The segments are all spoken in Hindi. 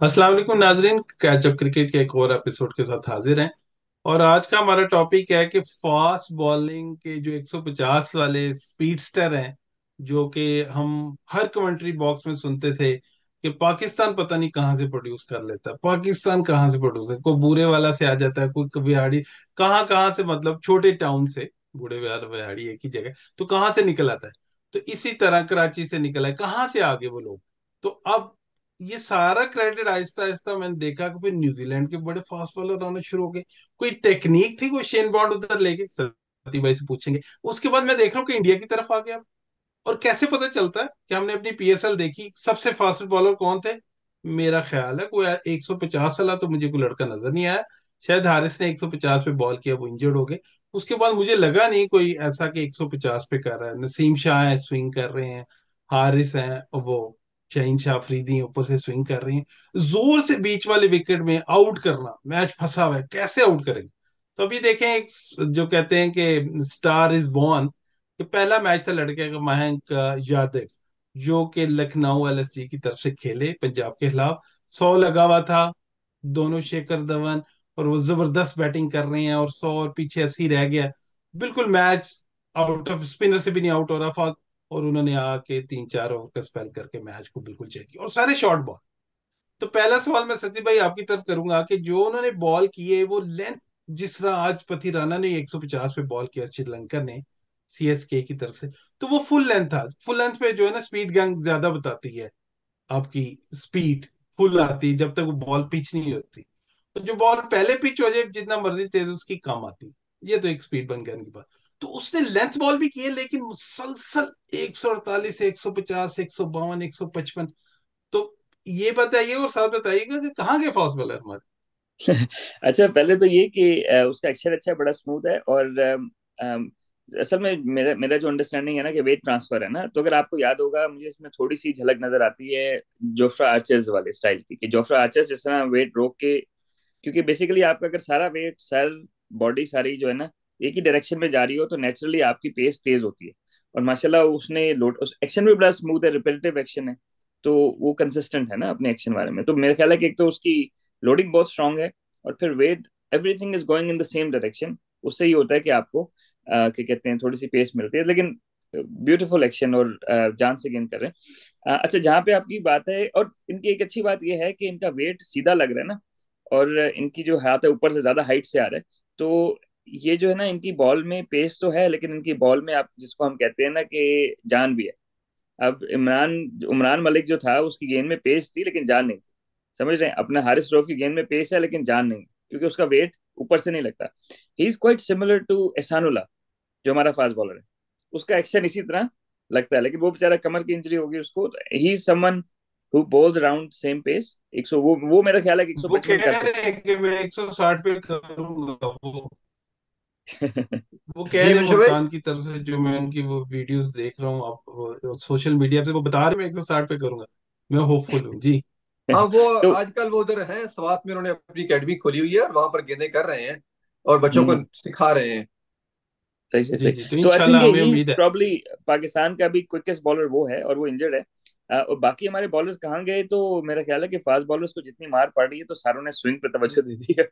अस्सलाम वालेकुम नाजरीन, कैचअप क्रिकेट के एक और एपिसोड के साथ हाजिर हैं। और आज का हमारा टॉपिक है कि फास्ट बॉलिंग के जो 150 वाले स्पीडस्टर हैं, जो कि हम हर कमेंट्री बॉक्स में सुनते थे कि पाकिस्तान पता नहीं कहाँ से प्रोड्यूस कर लेता है, पाकिस्तान कहाँ से प्रोड्यूस है, कोई बूरे वाला से आ जाता है, कोई बिहाड़ी कहाँ कहाँ से, मतलब छोटे टाउन से। बूढ़े वाला बिहाड़ी एक ही जगह, तो कहाँ से निकल आता है। तो इसी तरह कराची से निकला है, कहाँ से आ गए वो लोग। तो अब ये सारा क्रेडिट आहिस्ता आहिस्ता मैंने देखा कि फिर न्यूजीलैंड के बड़े फास्ट बॉलर आने शुरू हो गए। कोई टेक्निक थी, कोई शेन बॉन्ड उधर लेके, सती भाई से पूछेंगे। उसके बाद मैं देख रहा हूँ कि इंडिया की तरफ आ गया। और कैसे पता चलता है कि हमने अपनी पीएसएल देखी, सबसे फास्ट बॉलर कौन थे? मेरा ख्याल है कोई 150 वाला तो मुझे कोई लड़का नजर नहीं आया। शायद हारिस ने 150 पे बॉल किया, वो इंजर्ड हो गए। उसके बाद मुझे लगा नहीं कोई ऐसा कि 150 पे कर रहा है। नसीम शाह है, स्विंग कर रहे हैं। हारिस हैं, वो शहीन शाह अफरीदी ऊपर से स्विंग कर रही हैं, जोर से बीच वाले विकेट में आउट करना। मैच फंसा हुआ है, कैसे आउट करेंगे? तो अभी देखें, एक जो कहते हैं कि स्टार इज बॉर्न। ये पहला मैच था लड़के का, मयंक यादव, जो कि लखनऊ एलएसजी की तरफ से खेले पंजाब के खिलाफ। 100 लगा हुआ था, दोनों शेखर धवन, और वो जबरदस्त बैटिंग कर रहे हैं, और 100 और पीछे 80 रह गया। बिल्कुल मैच आउट ऑफ, स्पिनर से भी नहीं आउट हो रहा था। और उन्होंने आके 3-4 ओवर का स्पेल करके मैच को बिल्कुल चेक किया, और सारे शॉर्ट बॉल। तो पहला सवाल मैं सचिन भाई आपकी तरफ करूंगा कि जो उन्होंने बॉल किए वो लेंथ, जिस तरह आज पथी राणा ने 150 पे बॉल किया श्रीलंका ने सीएसके की तरफ से, तो वो फुल लेंथ था। फुल लेंथ पे जो है ना, स्पीड गैंग ज्यादा बताती है आपकी स्पीड। फुल आती है जब तक वो बॉल पिच नहीं होती। तो जो बॉल पहले पिच हो जाए जितना मर्जी तेज, उसकी कम आती है। ये तो एक स्पीड बन गया की बात। तो उसने लेंथ बॉल भी किए, लेकिन मुसलसल 148, 150, 152, 155। तो ये बताइए, और साथ बताइएगा कि कहाँ गए फास्ट बॉलर हमारे। अच्छा, पहले तो ये कि उसका अक्षर अच्छा है, बड़ा स्मूथ है। और असल में मेरा मेरा जो अंडरस्टैंडिंग है ना कि वेट ट्रांसफर है ना, तो अगर आपको याद होगा, मुझे इसमें थोड़ी सी झलक नजर आती है जोफ्रा आर्चर्स वाले स्टाइल की, कि जोफ्रा आर्चर्स जिस तरह वेट रोक के, क्योंकि बेसिकली आपका अगर सारा वेट, सर, बॉडी सारी जो है ना, एक ही डायरेक्शन में जा रही हो, तो नेचुरली आपकी पेस तेज होती है। और माशाल्लाह उसने लोड, उस एक्शन भी बड़ा स्मूथ है, रिपीटेटिव एक्शन है। तो वो कंसिस्टेंट है ना अपने एक्शन बारे में। तो मेरा ख्याल है कि एक तो उसकी लोडिंग बहुत स्ट्रांग है, और फिर wait, everything is going in the same direction. उससे ये होता है कि आपको क्या कहते हैं, थोड़ी सी पेस मिलती है, लेकिन ब्यूटीफुल एक्शन, और जान से गेंद कर रहे हैं। अच्छा, जहाँ पे आपकी बात है, और इनकी एक अच्छी बात यह है कि इनका वेट सीधा लग रहा है ना, और इनकी जो हाथ है ऊपर से ज्यादा हाइट से आ रहा है। तो ये जो है ना, इनकी बॉल में पेस तो है, लेकिन इनकी बॉल में, आप जिसको हम कहते हैं ना कि जान भी है। अब इमरान इमरान मलिक जो था, उसकी गेंद में पेस थी लेकिन जान नहीं थी। समझ रहे हैं? अपना हारिस रऊफ की गेंद में पेस है लेकिन जान नहीं, क्योंकि उसका वेट ऊपर से नहीं लगता। He is quite similar to Ehsanullah, जो हमारा फास्ट बॉलर है। उसका एक्शन इसी तरह लगता है, लेकिन वो बेचारा कमर की इंजरी होगी उसको। He is someone who bowls around same pace. 100, वो मेरा ख्याल है कि वो 155 कह कर रहे सकता हैं कि मैं 160 पे करूंगा वो। है। वो कह जी रहे हैं मंशु भाई। मुल्तान की तरफ से, जो मैं उनकी वो वीडियोस देख रहा हूँ, आप सोशल मीडिया पे, वो बता रहे हैं मैं 160 पे करूंगा। मैं होपफुल हूँ जी। हाँ, वो तो आजकल वो उधर है, स्वात में उन्होंने अपनी एकेडमी खोली हुई है और वहां पर गेंदें कर रहे हैं और बच्चों को हम्म, सिखा रहे हैं। सही सही जी सही। जी, तो तो आई थिंक इंशाल्लाह हमें ही इज उम्मीद है। प्रॉब्ली पाकिस्तान का भी क्विकेस्ट बॉलर वो है, और वो इंजर्ड है। और बाकी हमारे बॉलर्स कहाँ गए? तो मेरा ख्याल है कि फास्ट बॉलर्स को जितनी मार पड़ रही है, तो सारों ने स्विंग पे तवज्जो दे दी है।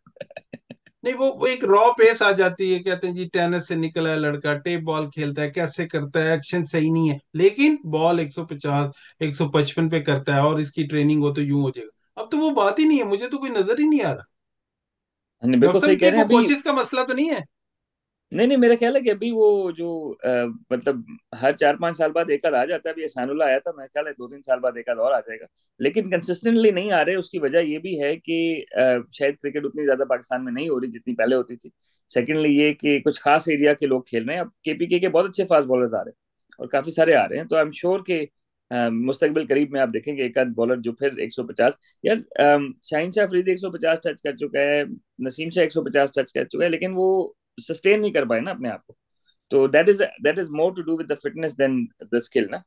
नहीं, वो एक रॉ पेस आ जाती है। कहते हैं जी टेनिस से निकला है लड़का, टेप बॉल खेलता है, कैसे करता है, एक्शन सही नहीं है, लेकिन बॉल 150, 155 पे करता है, और इसकी ट्रेनिंग हो तो यूं हो जाएगा। अब तो वो बात ही नहीं है, मुझे तो कोई नजर ही नहीं आ रहा। हाँ, बिल्कुल डॉक्टर सही साहब, कह ये रहे हैं कोई अभी। कोचिज का मसला तो नहीं है? नहीं नहीं, मेरा ख्याल है कि अभी वो जो मतलब हर 4-5 साल बाद एक आध आ जाता है। अभी एहसानुल्लाह आया था, मेरा ख्याल है 2-3 साल बाद एक आध और आ जाएगा। लेकिन कंसिस्टेंटली नहीं आ रहे। उसकी वजह ये भी है कि शायद क्रिकेट उतनी ज्यादा पाकिस्तान में नहीं हो रही जितनी पहले होती थी। सेकेंडली ये कि कुछ खास एरिया के लोग खेल रहे हैं। अब केपीके के बहुत अच्छे फास्ट बॉलर्स आ रहे हैं, और काफी सारे आ रहे हैं। तो आई एम श्योर कि मुस्तकबिल करीब में आप देखेंगे एक आध बॉलर जो फिर 150, यार, शाहिन शाह अफरीदी 150 टच कर चुका है, नसीम शाह 150 टच कर चुका है, लेकिन वो सस्टेन नहीं कर पाए ना अपने आप को। तो that is more to do with the fitness than the skill ना।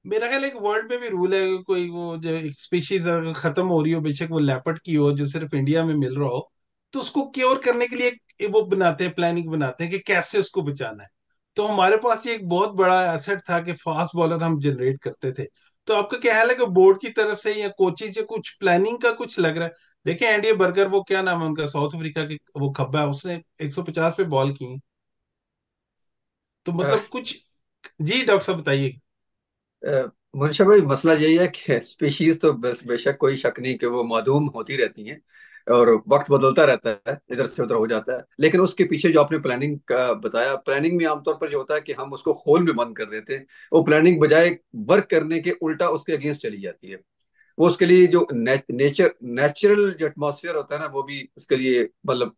मेरा ख्याल है एक वर्ल्ड में भी रूल है कि कोई वो जो एक स्पीशीज अगर खत्म हो रही हो, बेशक वो लेपर्ड की हो जो सिर्फ इंडिया में मिल रहा हो, तो उसको क्योर करने के लिए एक वो बनाते हैं, प्लानिंग बनाते हैं कि कैसे उसको बचाना है। तो हमारे पास ये एक बहुत बड़ा एसेट था कि फास्ट बॉलर हम जनरेट करते थे। तो आपका क्या हाल है कि बोर्ड की तरफ से या कोचिज या कुछ प्लानिंग का कुछ लग रहा है? देखें एंडी बर्गर, वो क्या नाम है उनका, साउथ अफ्रीका के वो खब्बा है, उसने 150 पे बॉल की। तो अ, मतलब कुछ। जी डॉक्टर साहब बताइए। मुंशा भाई, मसला यही है कि स्पीशीज तो बेशक कोई शक नहीं कि वो मादूम होती रहती हैं, और वक्त बदलता रहता है, इधर से उधर हो जाता है। लेकिन उसके पीछे जो आपने प्लानिंग का बताया, प्लानिंग में आमतौर पर जो होता है कि हम उसको खोल में बंद कर देते हैं। वो प्लानिंग बजाय वर्क करने के उल्टा उसके अगेंस्ट चली जाती है। वो उसके लिए जो नेचुरल जो एटमॉस्फेयर होता है ना, वो भी उसके लिए मतलब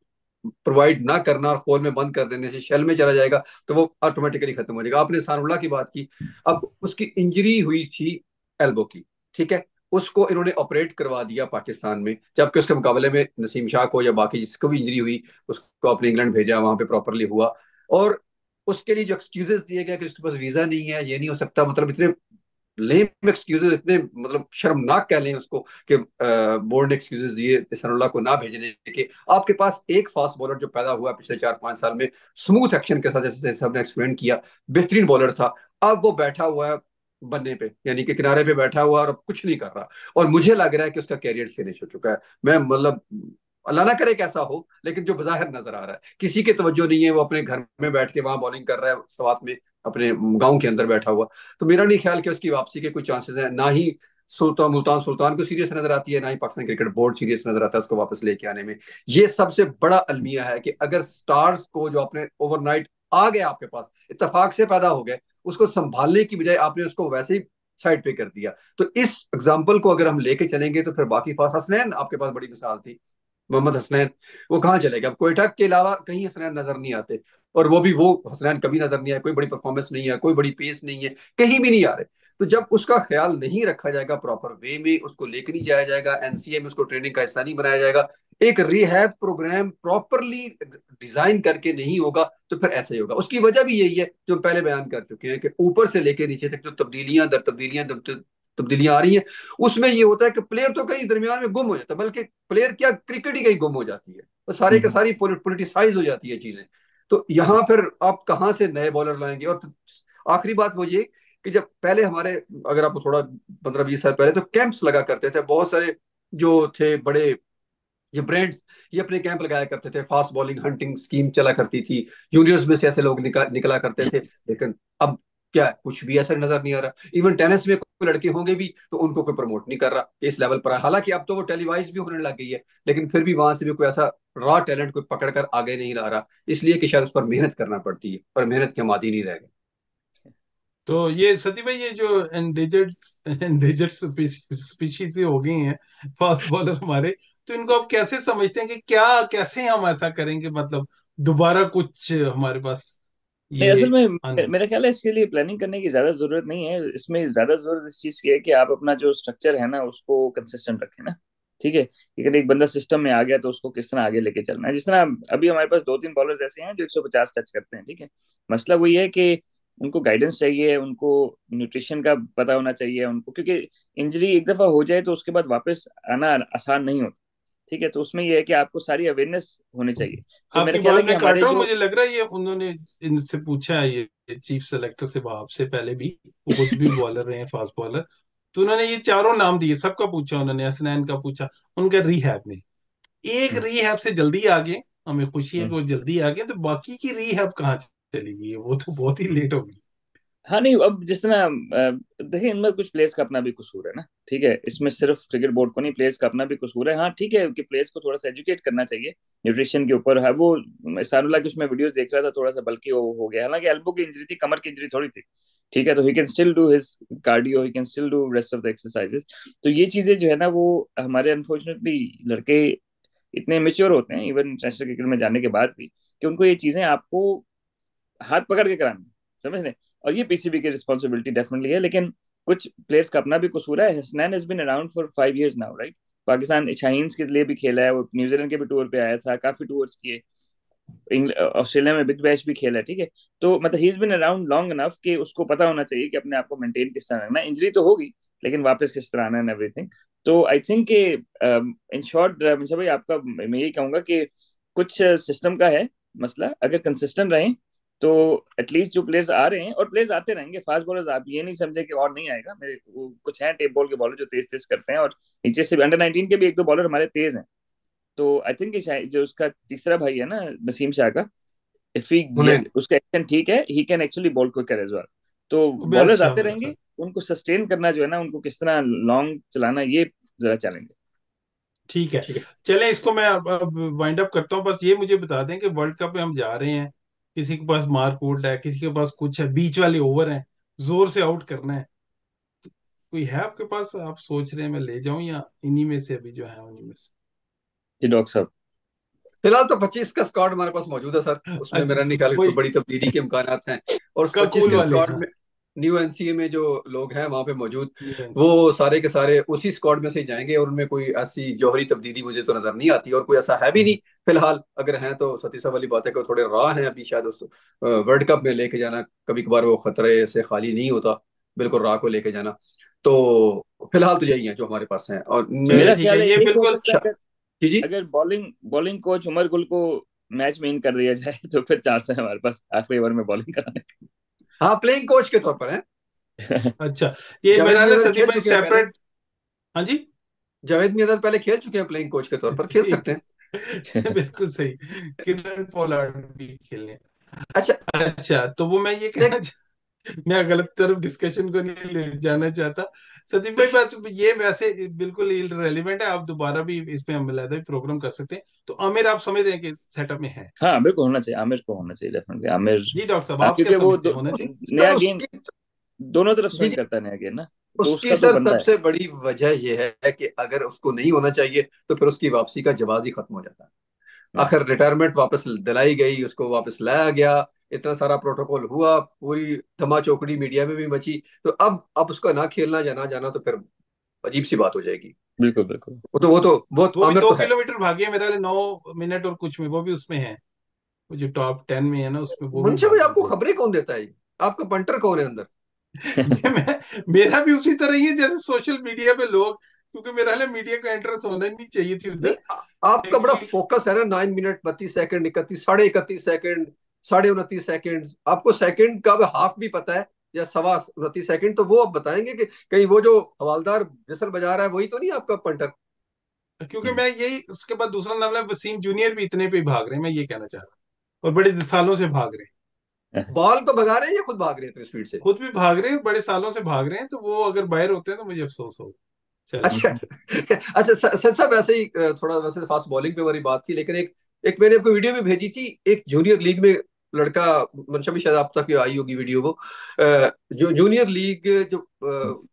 प्रोवाइड ना करना और खोल में बंद कर देने से शेल में चला जाएगा, तो वो ऑटोमेटिकली खत्म हो जाएगा। आपने सानुल्लाह की बात की। अब उसकी इंजरी हुई थी एल्बो की, ठीक है। उसको इन्होंने ऑपरेट करवा दिया पाकिस्तान में, जबकि उसके मुकाबले में नसीम शाह को या बाकी जिसको भी इंजरी हुई, उसको अपने इंग्लैंड भेजा, वहां पे प्रॉपरली हुआ। और उसके लिए जो एक्सक्यूजेस दिए गए कि उसके पास वीजा नहीं है, ये नहीं हो सकता, मतलब इतने लेम एक्सक्यूजेस, इतने मतलब शर्मनाक कह लें उसको कि बोर्ड ने एक्सक्यूजेस दिए सनुल्लाह को ना भेजने के। आपके पास एक फास्ट बॉलर जो पैदा हुआ पिछले 4-5 साल में, स्मूथ एक्शन के साथ, जैसे सबने एक्सप्लेन किया, बेहतरीन बॉलर था। अब वो बैठा हुआ है बनने पे, यानी कि किनारे पे बैठा हुआ है और अब कुछ नहीं कर रहा। और मुझे लग रहा है कि उसका कैरियर फिनिश हो चुका है। मैं मतलब अल्लाह ना करे कैसा हो, लेकिन जो बाहर नजर आ रहा है, किसी की तवज्जो नहीं है, वो अपने घर में बैठ के वहां बॉलिंग कर रहा है, सवात में अपने गांव के अंदर बैठा हुआ। तो मेरा नहीं ख्याल कि उसकी वापसी के कोई चांसेस हैं, ना ही सुल्तान को सीरियस नजर आती है, ना ही पाकिस्तान क्रिकेट बोर्ड सीरियस नजर आता है उसको वापस लेके आने में। ये सबसे बड़ा अलमिया है कि अगर स्टार्स को जो आपने ओवरनाइट आ गया आपके पास, इत्तेफाक से पैदा हो गए, उसको संभालने की बजाय आपने उसको वैसे ही साइड पे कर दिया। तो इस एग्जाम्पल को अगर हम लेके चलेंगे तो फिर बाकी हसनैन आपके पास बड़ी मिसाल थी, मोहम्मद हसनैन। वो कहाँ चले गए? अब कोयटा के अलावा कहीं हसनैन नजर नहीं आते। और वो भी वो हसनैन कभी नजर नहीं आए, कोई बड़ी परफॉर्मेंस नहीं है, कोई बड़ी पेस नहीं है, कहीं भी नहीं आ रहे। तो जब उसका ख्याल नहीं रखा जाएगा प्रॉपर वे में, उसको लेकर नहीं जाया जाएगा, एनसीए में उसको ट्रेनिंग का हिस्सा नहीं बनाया जाएगा, एक रिहैब प्रोग्राम प्रॉपरली डिजाइन करके नहीं होगा, तो फिर ऐसा ही होगा। उसकी वजह भी यही है जो हम पहले बयान कर चुके हैं कि ऊपर से लेकर नीचे तक जो तब्दीलियां आ रही हैं, उसमें ये होता है कि प्लेयर तो कहीं दरमियान में गुम हो जाता है, बल्कि प्लेयर क्या, क्रिकेट ही कहीं गुम हो जाती है, तो सारे का हम्म। सारी पोलिटिसाइज हो जाती है चीजें। तो यहाँ फिर आप कहाँ से नए बॉलर लाएंगे? और आखिरी बात वो ये कि जब पहले हमारे, अगर आपको थोड़ा 15-20 साल पहले तो कैंप्स लगा करते थे बहुत सारे, जो थे बड़े ये ब्रांड्स, ये अपने कैंप लगाया करते थे, फास्ट बॉलिंग हंटिंग स्कीम चला करती थी, जूनियर्स में से ऐसे लोग निकला करते थे। लेकिन अब क्या है? कुछ भी ऐसा नजर नहीं आ रहा। इवन टेनिस में कोई लड़के होंगे भी तो उनको कोई प्रमोट नहीं कर रहा इस लेवल पर। हालांकि अब तो वो टेलीवाइज भी होने लग गई है, लेकिन फिर भी वहां से भी कोई ऐसा रॉ टैलेंट कोई पकड़ कर आगे नहीं ला रहा, इसलिए कि शायद उस पर मेहनत करना पड़ती है, और मेहनत के हम आदी नहीं रह गए। तो ये सती भाई, ये जो एंडेजर्ड एंडेजर्ड स्पीशीज हो गई हैं फास्ट बॉलर हमारे, तो इनको आप कैसे समझते हैं कि क्या, कैसे हम ऐसा करेंगे, मतलब दोबारा कुछ हमारे पास नहीं, ये असल में आने। मेरा ख्याल है इसके लिए प्लानिंग करने की ज्यादा जरूरत नहीं है। इसमें ज्यादा जरूरत इस चीज की है कि आप अपना जो स्ट्रक्चर है ना उसको कंसिस्टेंट रखें ना। ठीक है, कि अगर एक बंदा सिस्टम में आ गया तो उसको किस तरह आगे लेके चलना है। जिस तरह अभी हमारे पास 2-3 बॉलर्स ऐसे हैं जो 150 टच करते हैं, ठीक है। मसला वही है कि उनको गाइडेंस चाहिए, उनको न्यूट्रिशन का पता होना चाहिए उनको, क्योंकि इंजरी एक दफा हो जाए तो उसके बाद वापस आना आसान नहीं होता। ठीक है, तो उसमें यह है कि आपको सारी अवेयरनेस होनी चाहिए। तो मेरा आपकी ख्याल है बात कि मैं काट हमारे रहा हूँ, जो मुझे लग रहा है ये उन्होंने इनसे पूछा है, ये चीफ सेलेक्टर से, आपसे पहले भी, वो खुद भी बॉलर रहे हैं, फास्ट बॉलर। तो उन्होंने ये चारों नाम दिए, सबका पूछा उन्होंने, हसनैन का पूछा, उनका रिहैब में, एक हम्म, रिहैब से जल्दी आ गए, हमें खुशी है कि हम्म। वो जल्दी आ गए, तो बाकी की रिहैब कहाँ चली गई है? वो तो बहुत ही लेट होगी। हाँ नहीं, अब जिस तरह देखिए, इनमें कुछ प्लेयर्स का अपना भी कसूर है ना। ठीक है, इसमें सिर्फ क्रिकेट बोर्ड को नहीं, प्लेयर्स का अपना भी कसूर है। हाँ ठीक है कि प्लेयर्स को थोड़ा सा एजुकेट करना चाहिए न्यूट्रिशन के ऊपर है। वो सारुल्ला की उसमें वीडियोस देख रहा था, थोड़ा सा बल्कि वो हो गया, हालांकि एल्बो की इंजरी थी, कमर की इंजरी थोड़ी थी। ठीक है, तो he can still do his cardio, he can still do rest of the exercises. तो ये चीजें जो है ना, वो हमारे अनफॉर्चुनेटली लड़के इतने मेच्योर होते हैं इवन इंटरनेशनल क्रिकेट में जाने के बाद भी, कि उनको ये चीजें आपको हाथ पकड़ के करानी, समझ रहे। और ये पीसीबी की रिस्पॉन्सिबिलिटी डेफिनेटली है, लेकिन कुछ प्लेयर्स का अपना भी कसूर है। Hasnain has been around for 5 years now, right. Pakistan Shaheens के लिए भी खेला है, वो न्यूजीलैंड के भी टूर पे आया था, काफी टूर्स किए, ऑस्ट्रेलिया में बिग बैश भी खेला है। ठीक है, तो मतलब he is been around long enough कि उसको पता होना चाहिए कि अपने आप को मेंटेन किस तरह रखना है। इंजरी तो होगी, लेकिन वापस किस तरह आना है, एवरीथिंग। तो आई थिंक कि इन शॉर्ट मुझे भाई आपका, मैं यही कहूंगा कि कुछ सिस्टम का है मसला। अगर कंसिस्टेंट रहें तो एटलीस्ट जो प्लेयर्स आ रहे हैं, और प्लेयर्स आते रहेंगे फास्ट बॉलर्स, आप ये नहीं समझे कि और नहीं आएगा। मेरे कुछ हैं टेप बॉल के बॉलर जो तेज तेज करते हैं, और नीचे से अंडर 19 के भी एक दो बॉलर हमारे तेज हैं। तो आई थिंक जो उसका तीसरा भाई है ना, नसीम शाह का, इफ ही उन्हें उसका एक्शन ठीक है, he can actually bowl quicker as well. तो बे बॉलर्स अच्छा आते मतलब। रहेंगे, उनको सस्टेन करना जो है ना, उनको किस तरह लॉन्ग चलाना, ये जरा चैलेंज है। ठीक है। ठीक है। चले इसको मैं अब वाइंड अप करता हूँ। बस ये मुझे बता दें कि वर्ल्ड कप में हम जा रहे हैं, किसी के पास मारकूट है, किसी के पास कुछ है, बीच वाले ओवर है, जोर से आउट करना है। कोई है आपके पास, आप सोच रहे हैं मैं ले जाऊं, या इन्हीं में से अभी जो है उन्हीं में से? जी डॉक्टर साहब। फिलहाल तो 25 का स्क्वाड हमारे पास मौजूद है सर, उसमें अच्छा, मेरा नहीं ख्याल कि कोई वही बड़ी तब्दीली के इम्कान हैं। और उस 25 कपूल के वाले, स्क्वाड हाँ। में न्यू एनसीए में जो लोग हैं वहां पे मौजूद, न्यूएंसी। वो सारे के सारे उसी स्क्वाड में से ही जाएंगे, और उनमें कोई ऐसी जौहरी तब्दीली मुझे तो नजर नहीं आती, और कोई ऐसा है भी नहीं फिलहाल। अगर हैं तो सती साहब वाली बात है कि वो थोड़े राह हैं अभी, शायद उस वर्ल्ड कप में लेके जाना कभी कभार वो खतरे से खाली नहीं होता, बिल्कुल राह को लेके जाना। तो फिलहाल तो यही है जो हमारे पास है। और चले मैं मेरा ठीक ख्याल है, है ये एक हो बिल्कुल। सकता है, अगर जी जी। अगर bowling bowling coach Umar Gul को मैच में इन कर दिया जाए तो फिर चांस है हमारे पास आखिरी ओवर में बॉलिंग कराने हाँ, प्लेइंग कोच के तौर पर है। का। अच्छा, ये जावेद मेरा है मियांदाद सदीप खेल भाई चुके हैं पहले। सेपरेट। हाँ जी। जावेद मियांदाद पहले खेल चुके हैं, प्लेइंग कोच के तौर पर खेल जी। सकते हैं। बिल्कुल सही। किरण पोलार्ड भी खेलने। अच्छा। अच्छा, तो वो मैं ये कहना देख। मैं गलत तरफ डिस्कशन को नहीं ले जाना चाहता। सदीप भाई, बस ये वैसे बिल्कुल इरेलीवेंट है, आप दोबारा भी इस पे हम अलग प्रोग्राम कर सकते हैं। तो आमिर, आप समझ रहे हैं कि सेटअप में है? हाँ बिल्कुल होना चाहिए, आमिर को होना चाहिए डेफिनेटली, आमिर। जी डॉक्टर साहब, आप क्या क्योंकि वो समझते हैं, होना चाहिए? सर नया गेम उसकी, दोनों तरफ जी स्विंग जी, करता है, नया गेम ना, तो उसकी उसका तो सर बनता है। सबसे बड़ी वजह यह है कि अगर उसको नहीं होना चाहिए तो फिर उसकी वापसी का जवाब ही खत्म हो जाता है। हम्म, आखिर रिटायरमेंट वापस दिलाई गई, उसको वापस लाया गया, इतना सारा प्रोटोकॉल हुआ, पूरी धमा चौकड़ी मीडिया में भी मची, तो अब उसका ना खेलना या ना जाना तो फिर अजीब सी बात हो जाएगी। बिल्कुल बिल्कुल। वो तो वो भी आमिर दो तो है। किलोमीटर भागे मेरा 9 मिनट और कुछ में, वो भी उसमें है। वो जो टॉप 10 में है ना, उसमें वो भी मनशा भाई, भागा आपको गया। खबरें कौन देता है? आपका पंटर कौन है अंदर? मेरा भी उसी तरह ही है जैसे सोशल मीडिया पे लोग, क्योंकि मेरा हाल मीडिया का एंट्रेंस होना ही नहीं चाहिए थी नहीं, उधर। आपका बड़ा लेकिन फोकस है ना, 9 मिनट 32 सेकंड, 31, साढ़े 31 सेकंड, साढ़े 29 सेकंड, आपको सेकंड का भी हाफ भी पता है, या सवा 29 सेकंड, तो वो आप बताएंगे कि कहीं वो जो हवालदार विसल बजा रहा है वही तो नहीं आपका पंटर? क्योंकि मैं यही, उसके बाद दूसरा नाम है वसीम जूनियर, भी इतने पे ही भाग रहे हैं, मैं ये कहना चाह रहा हूँ, और बड़े सालों से भाग रहे हैं। बॉल को भगा रहे हैं या खुद भाग रहे हैं इतनी स्पीड से? खुद भी भाग रहे हैं, बड़े सालों से भाग रहे हैं, तो वो अगर बाहर होते हैं तो मुझे अफसोस हो। चले। अच्छा। अच्छा सर साहब, वैसे ही थोड़ा वैसे फास्ट बॉलिंग पे हमारी बात थी, लेकिन एक एक मैंने आपको वीडियो भी भेजी थी, एक जूनियर लीग में लड़का, मंशा भी शायद आप तक आई होगी वीडियो वो, जो जूनियर लीग जो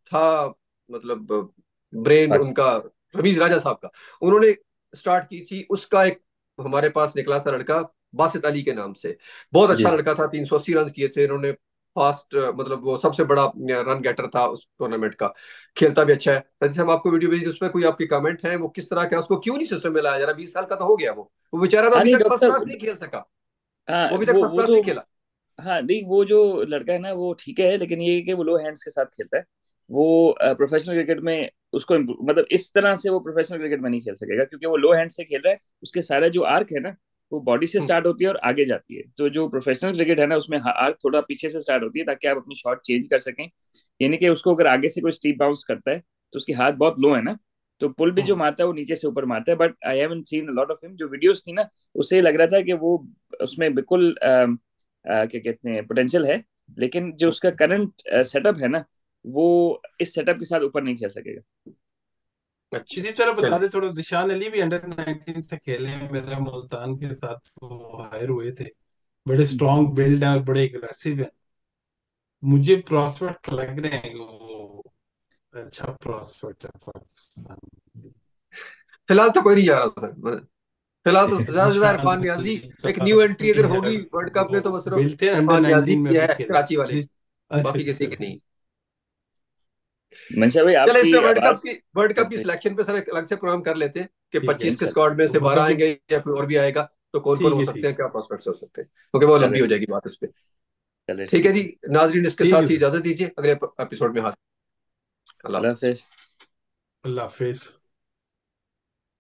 था, मतलब ब्रेन अच्छा। उनका, रमीज राजा साहब का, उन्होंने स्टार्ट की थी, उसका एक हमारे पास निकला था लड़का, बासित अली के नाम से। बहुत अच्छा जी। लड़का था, 380 रन किए थे इन्होंने, फास्ट, मतलब वो सबसे बड़ा रन गेटर था उस टूर्नामेंट का, खेलता भी अच्छा है। जैसे हम आपको वीडियो भेजी, उसमें कोई आपकी कमेंट है वो किस तरह का है? उसको क्यों नहीं सिस्टम में लाया जा रहा? 20 साल का तो हो गया वो बेचारा तो हाँ अभी नहीं तक फर्स्ट डॉक्टर क्लास साहब, नहीं खेल सका। हाँ वो अभी तक फर्स्ट वो क्लास तो, नहीं खेला। हाँ नहीं वो जो लड़का है ना वो ठीक है, लेकिन ये है कि वो लो हैंड्स के साथ खेलता है। वो प्रोफेशनल क्रिकेट में उसको मतलब इस तरह से वो प्रोफेशनल क्रिकेट में नहीं खेल सकेगा, क्योंकि वो लो हैंड से खेल रहा है। उसके सारा जो आर्क है ना, वो बॉडी से हम्म। स्टार्ट होती है और आगे जाती है। तो जो प्रोफेशनल क्रिकेट है ना, उसमें आर्क थोड़ा पीछे से स्टार्ट होती है, ताकि आप अपनी शॉट चेंज कर सकें। यानी कि उसको अगर आगे से कोई स्टीप बाउंस करता है तो उसकी हाथ बहुत लो है ना, तो पुल भी जो हम्म। मारता है वो नीचे से ऊपर मारता है। But I haven't seen a lot of him, जो वीडियोस थी ना, उससे लग रहा था कि वो उसमें बिल्कुल क्या कहते हैं, पोटेंशियल है। लेकिन जो उसका करंट सेटअप है ना, वो इस सेटअप के साथ ऊपर नहीं खेल सकेगा। अच्छा इसी अच्छा, तरह बता चलिए। दे थोड़ा, जिशान अली भी अंडर 19 से खेले हैं, मेरा मुल्तान के साथ वो हायर हुए थे। बड़े स्ट्रॉन्ग बिल्ड है और बड़े एग्रेसिव है। मुझे प्रॉस्पेक्ट लग रहे हैं कि वो अच्छा प्रॉस्पेक्ट है पाकिस्तान। फिलहाल तो कोई नहीं जा रहा सर, फिलहाल तो ज्यादा से ज्यादा जिशान इरफान नियाजी। अली एक न्यू एंट्री अगर काफी है, होगी वर्ल्ड कप में तो वो वो सिर्फ बिल्ड थे, अंडर इरफान नियाजी 19 की में भी है, खेले। कराची वाले जी। की। अच्छा बाकी अच्छा, किसी की चलो। नहीं। मंशा भाई चले, आपकी इसमें आवाज वर्ल्ड कप कट की रही। सिलेक्शन पे सर एक अलग से प्रोग्राम कर लेते हैं कि ठीक है 25 के इंशाल्लाह। स्क्वाड में तो से 12 बाकी, आएंगे या कोई और भी आएगा, तो कौन कौन ठीक हो है सकते ठीक हैं, है। क्या प्रोस्पेक्ट्स हो सकते हैं, क्योंकि वो चले लंबी हो ठीक। जाएगी बात इस पे। चले ठीक ठीक है है। जी। नाजरीन, इसके ठीक है साथ ही सर। इजाजत दीजिए, अगले एपिसोड में हाथ। अल्लाह अल्लाह हाफिज। हाफिज। अल्लाह हाफिज।